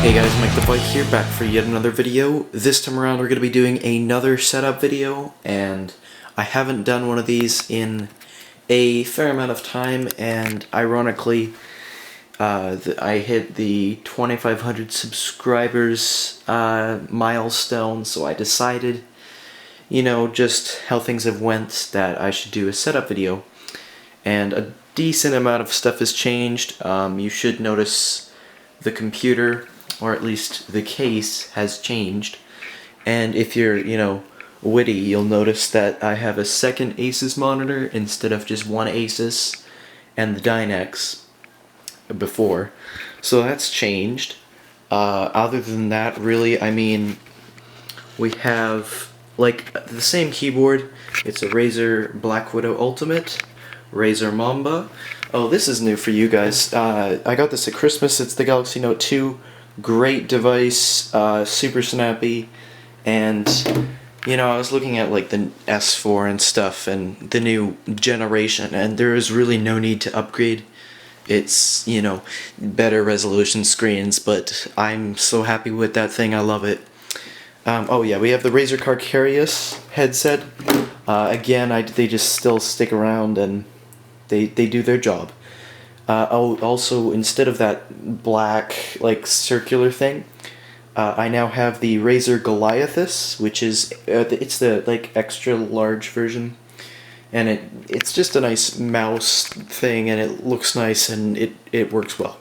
Hey guys, Mike the Bike here, back for yet another video. This time around we're going to be doing another setup video, and I haven't done one of these in a fair amount of time, and ironically I hit the 2,500 subscribers milestone, so I decided, you know, just how things have went, that I should do a setup video. And a decent amount of stuff has changed. You should notice the computer, or at least the case, has changed. And if you're, you know, witty, you'll notice that I have a second ASUS monitor instead of just one ASUS and the Dynex before. So that's changed. Other than that, really, I mean, we have like the same keyboard. It's a Razer Blackwidow Ultimate, Razer Mamba. Oh, this is new for you guys. I got this at Christmas. It's the Galaxy Note 2. Great device, super snappy, and you know, I was looking at like the S4 and stuff and the new generation, and there is really no need to upgrade. It's, you know, better resolution screens, but I'm so happy with that thing. I love it. Oh yeah, we have the Razer Carcharias headset. Again, they just still stick around and they do their job. Oh, also, instead of that black, like, circular thing, I now have the Razer Goliathus, which is, it's the, like, extra large version, and it's just a nice mouse thing, and it looks nice, and it works well.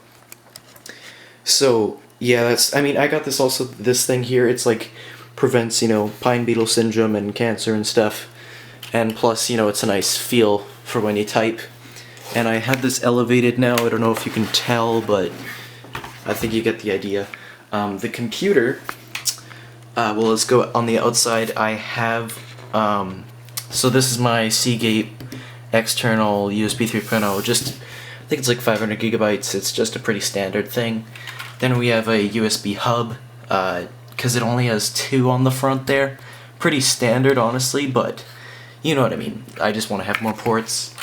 So, yeah, that's, I mean, I got this thing here, it's, like, prevents, you know, pine beetle syndrome and cancer and stuff, and plus, you know, it's a nice feel for when you type. And I have this elevated now. I don't know if you can tell, but I think you get the idea. The computer, well, let's go on the outside. I have, so this is my Seagate external USB 3.0, just, I think it's like 500 gigabytes. It's just a pretty standard thing. Then we have a USB hub, because it only has 2 on the front there. Pretty standard, honestly, but you know what I mean. I just want to have more ports.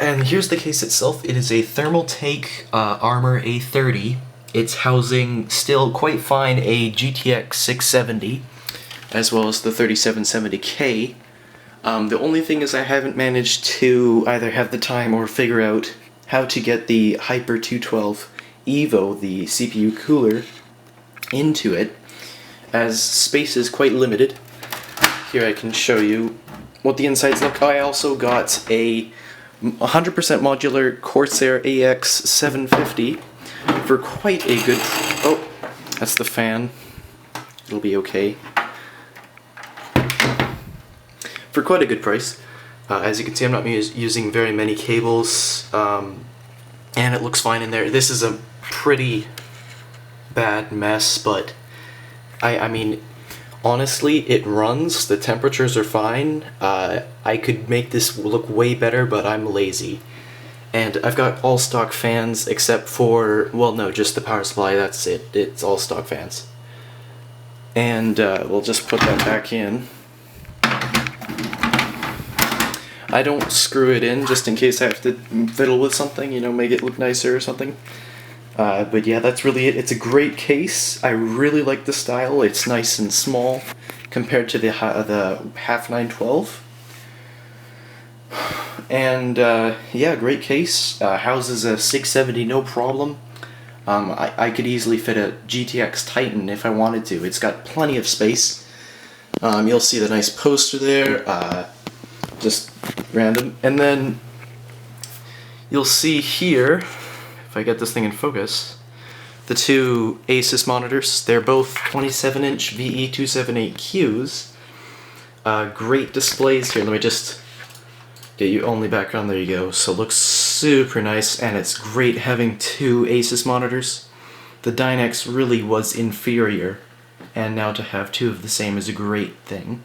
And here's the case itself. It is a Thermaltake Armor A30. It's housing, still quite fine, a GTX 670, as well as the 3770K. The only thing is I haven't managed to either have the time or figure out how to get the Hyper 212 Evo, the CPU cooler, into it, as space is quite limited. Here I can show you what the insides look. I also got a 100% modular Corsair AX750 for quite a good... Oh, that's the fan. It'll be okay. For quite a good price. As you can see, I'm not using very many cables, and it looks fine in there. This is a pretty bad mess, but I mean, honestly, it runs, the temperatures are fine. I could make this look way better, but I'm lazy. And I've got all stock fans except for, well, no, just the power supply, that's it. It's all stock fans. And we'll just put that back in. I don't screw it in just in case I have to fiddle with something, you know, make it look nicer or something. But yeah, that's really it. It's a great case. I really like the style. It's nice and small compared to the HAF 912. And yeah, great case. Houses a 670, no problem. I could easily fit a GTX Titan if I wanted to. It's got plenty of space. You'll see the nice poster there. Just random. And then you'll see here, if I get this thing in focus, the two ASUS monitors. They're both 27-inch VE278Qs. Great displays here. Let me just get you only background. There you go. So it looks super nice, and it's great having two ASUS monitors. The Dynex really was inferior, and now to have two of the same is a great thing.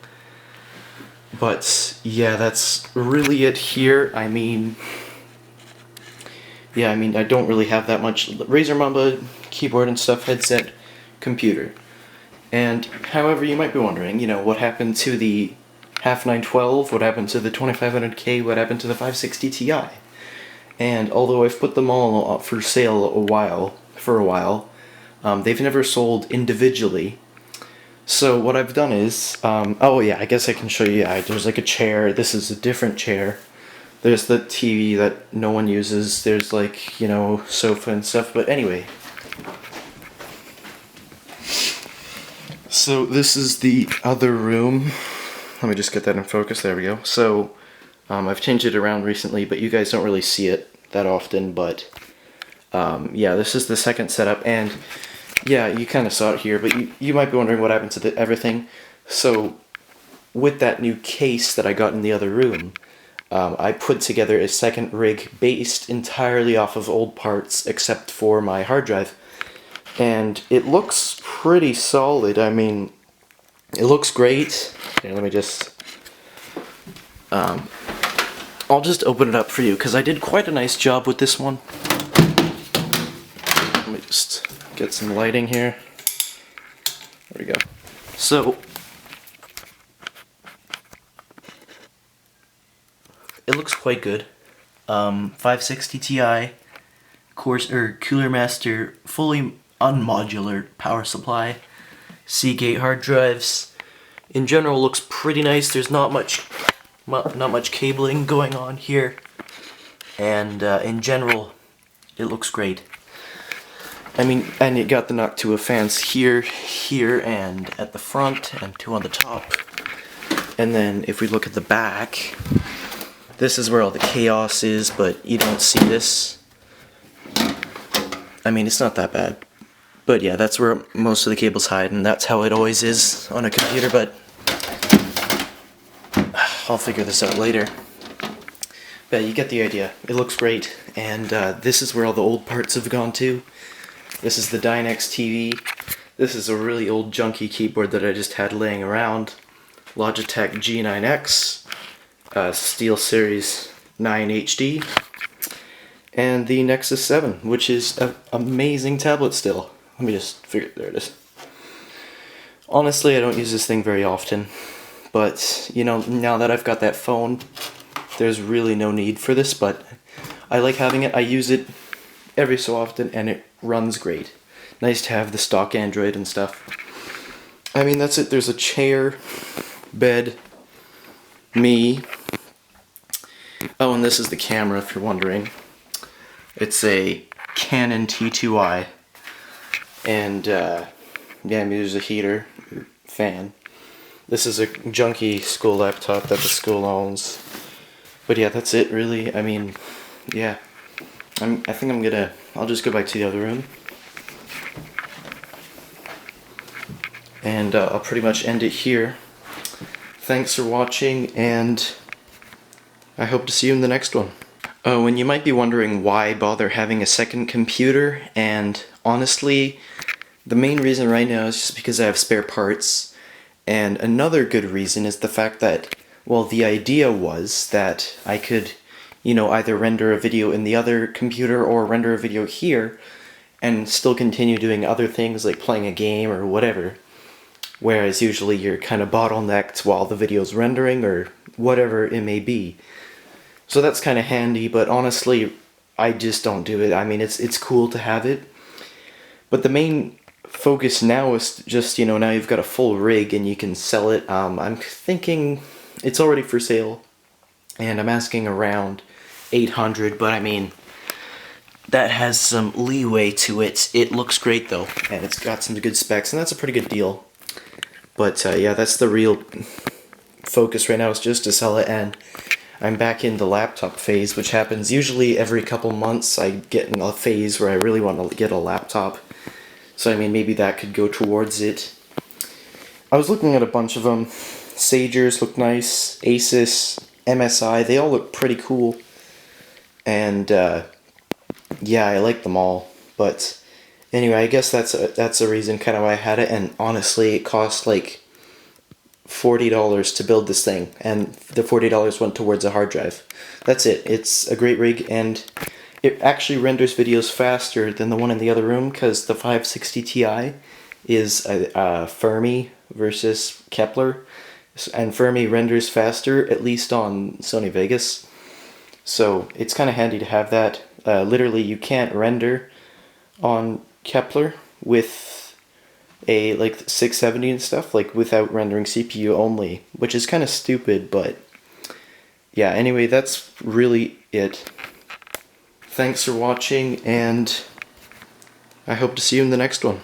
But yeah, that's really it here. I mean, yeah, I mean, I don't really have that much. Razer Mamba, keyboard and stuff, headset, computer. And, however, you might be wondering, you know, what happened to the HAF 912, what happened to the 2500K, what happened to the 560 Ti? And although I've put them all up for sale for a while, They've never sold individually. So what I've done is, oh yeah, I guess I can show you, yeah, there's like a chair. This is a different chair. There's the TV that no one uses. There's like, you know, sofa and stuff. But anyway. So this is the other room. Let me just get that in focus. There we go. So I've changed it around recently, but you guys don't really see it that often. But yeah, this is the second setup. And yeah, you kind of saw it here, but you might be wondering what happened to everything. So with that new case that I got in the other room, I put together a second rig based entirely off of old parts except for my hard drive. And it looks pretty solid. I mean, it looks great. Here, let me just... I'll just open it up for you because I did quite a nice job with this one. Let me just get some lighting here. There we go. So, it looks quite good. 560 Ti, Coolermaster fully unmodular power supply, Seagate hard drives. In general, looks pretty nice. There's not much cabling going on here, and in general, it looks great. I mean, and it got the Noctua fans here, and at the front, and two on the top. And then if we look at the back, this is where all the chaos is, but you don't see this. I mean, it's not that bad. But yeah, that's where most of the cables hide, and that's how it always is on a computer, but I'll figure this out later. But you get the idea. It looks great, and this is where all the old parts have gone to. This is the Dynex TV. This is a really old junky keyboard that I just had laying around. Logitech G9X, SteelSeries 9 HD, and the Nexus 7, which is an amazing tablet still. Let me just figure, there it is. Honestly, I don't use this thing very often, but you know, now that I've got that phone, there's really no need for this, but I like having it. I use it every so often, and it runs great. Nice to have the stock Android and stuff. I mean, that's it. There's a chair, bed, me. Oh, and this is the camera, if you're wondering. It's a Canon T2i. And, yeah, I mean, there's a heater, fan. This is a junky school laptop that the school owns. But yeah, that's it, really. I mean, yeah. I think I'll just go back to the other room. And I'll pretty much end it here. Thanks for watching, and I hope to see you in the next one. Oh, and you might be wondering why bother having a second computer, and honestly, the main reason right now is just because I have spare parts. And another good reason is the fact that, well, the idea was that I could, you know, either render a video in the other computer or render a video here and still continue doing other things like playing a game or whatever. Whereas usually you're kind of bottlenecked while the video's rendering or whatever it may be. So that's kind of handy, but honestly, I just don't do it. I mean, it's cool to have it. But the main focus now is just, you know, now you've got a full rig and you can sell it. I'm thinking it's already for sale, and I'm asking around 800, but I mean, that has some leeway to it. It looks great though, and it's got some good specs, and that's a pretty good deal. But yeah, that's the real focus right now, is just to sell it, and I'm back in the laptop phase, which happens usually every couple months. I get in a phase where I really want to get a laptop. So I mean, maybe that could go towards it. I was looking at a bunch of them. Sagers look nice, ASUS, MSI, they all look pretty cool. And yeah, I like them all. But anyway, I guess that's a reason kind of why I had it. And honestly, it cost like $40 to build this thing, and the $40 went towards a hard drive. That's it. It's a great rig, and it actually renders videos faster than the one in the other room, because the 560 Ti is a Fermi versus Kepler, and Fermi renders faster, at least on Sony Vegas. So it's kind of handy to have that. Literally, you can't render on Kepler, with a like 670 and stuff, like without rendering CPU only, which is kind of stupid, but yeah, anyway, that's really it. Thanks for watching, and I hope to see you in the next one.